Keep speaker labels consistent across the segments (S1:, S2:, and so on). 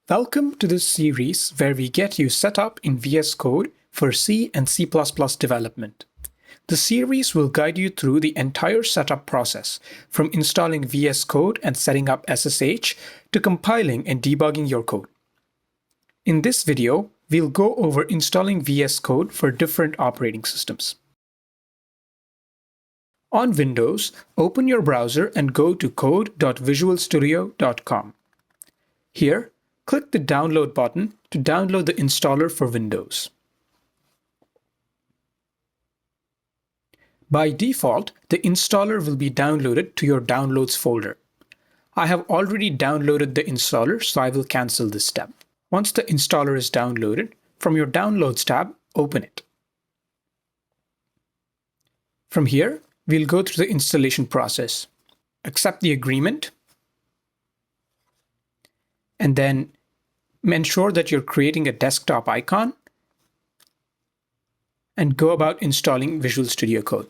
S1: Welcome to this series where we get you set up in VS Code for C and C++ development. The series will guide you through the entire setup process, from installing VS Code and setting up SSH to compiling and debugging your code. In this video, we'll go over installing VS Code for different operating systems. On Windows, open your browser and go to code.visualstudio.com. Here, click the Download button to download the installer for Windows. By default, the installer will be downloaded to your Downloads folder. I have already downloaded the installer, so I will cancel this step. Once the installer is downloaded, from your Downloads tab, open it. From here, we'll go through the installation process. Accept the agreement, and then ensure that you're creating a desktop icon and go about installing Visual Studio Code.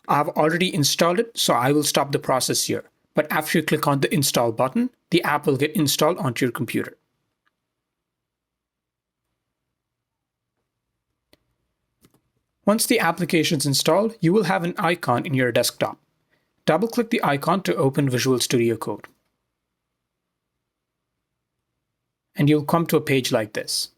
S1: I've already installed it, so I will stop the process here. But after you click on the install button, the app will get installed onto your computer. Once the application is installed, you will have an icon in your desktop. Double-click the icon to open Visual Studio Code. And you'll come to a page like this.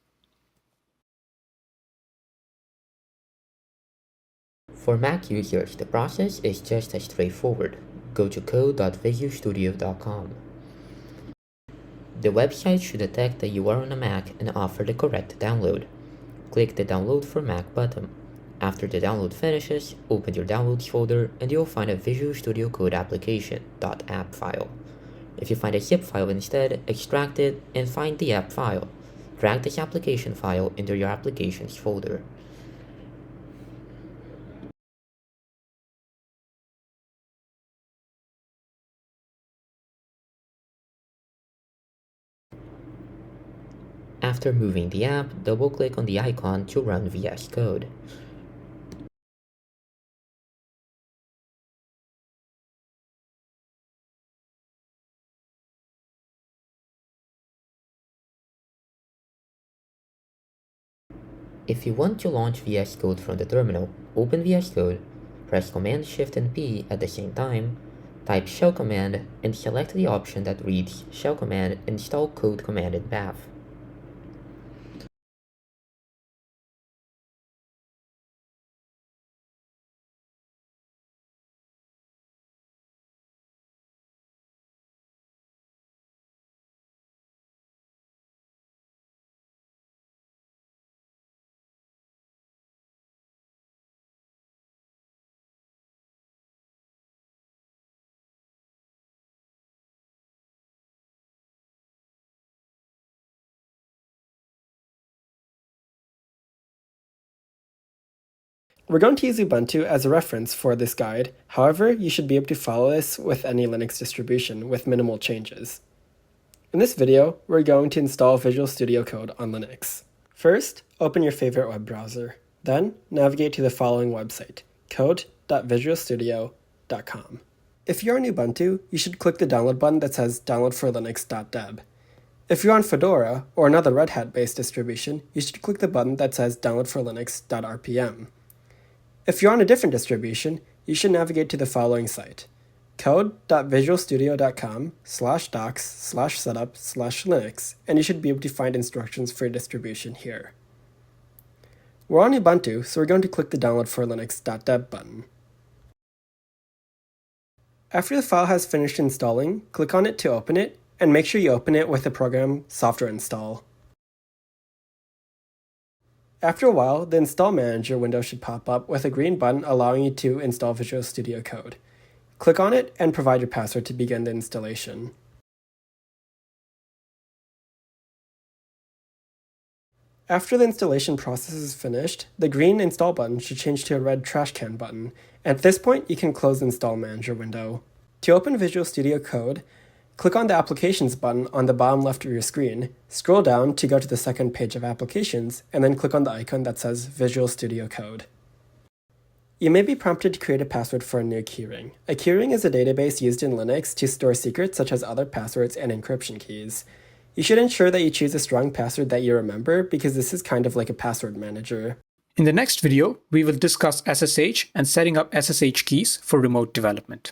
S2: For Mac users, the process is just as straightforward. Go to code.visualstudio.com. The website should detect that you are on a Mac and offer the correct download. Click the Download for Mac button. After the download finishes, open your Downloads folder and you'll find a Visual Studio Code application .app file. If you find a zip file instead, extract it and find the app file. Drag this application file into your Applications folder. After moving the app, double-click on the icon to run VSCode. If you want to launch VSCode from the terminal, open VSCode, press Command Shift and P at the same time, type shell command, and select the option that reads shell command install code command in path.
S3: We're going to use Ubuntu as a reference for this guide. However, you should be able to follow this with any Linux distribution with minimal changes. In this video, we're going to install Visual Studio Code on Linux. First, open your favorite web browser. Then, navigate to the following website, code.visualstudio.com. If you're on Ubuntu, you should click the download button that says download for linux.deb. If you're on Fedora or another Red Hat-based distribution, you should click the button that says download for linux.rpm. If you're on a different distribution, you should navigate to the following site, code.visualstudio.com/docs/setup/linux, and you should be able to find instructions for your distribution here. We're on Ubuntu, so we're going to click the download for linux.deb button. After the file has finished installing, click on it to open it, and make sure you open it with the program software install. After a while, the Install Manager window should pop up with a green button allowing you to install Visual Studio Code. Click on it and provide your password to begin the installation. After the installation process is finished, the green Install button should change to a red trash can button. At this point, you can close the Install Manager window. To open Visual Studio Code, click on the Applications button on the bottom left of your screen, scroll down to go to the second page of Applications, and then click on the icon that says Visual Studio Code. You may be prompted to create a password for a new keyring. A keyring is a database used in Linux to store secrets such as other passwords and encryption keys. You should ensure that you choose a strong password that you remember, because this is kind of like a password manager.
S1: In the next video, we will discuss SSH and setting up SSH keys for remote development.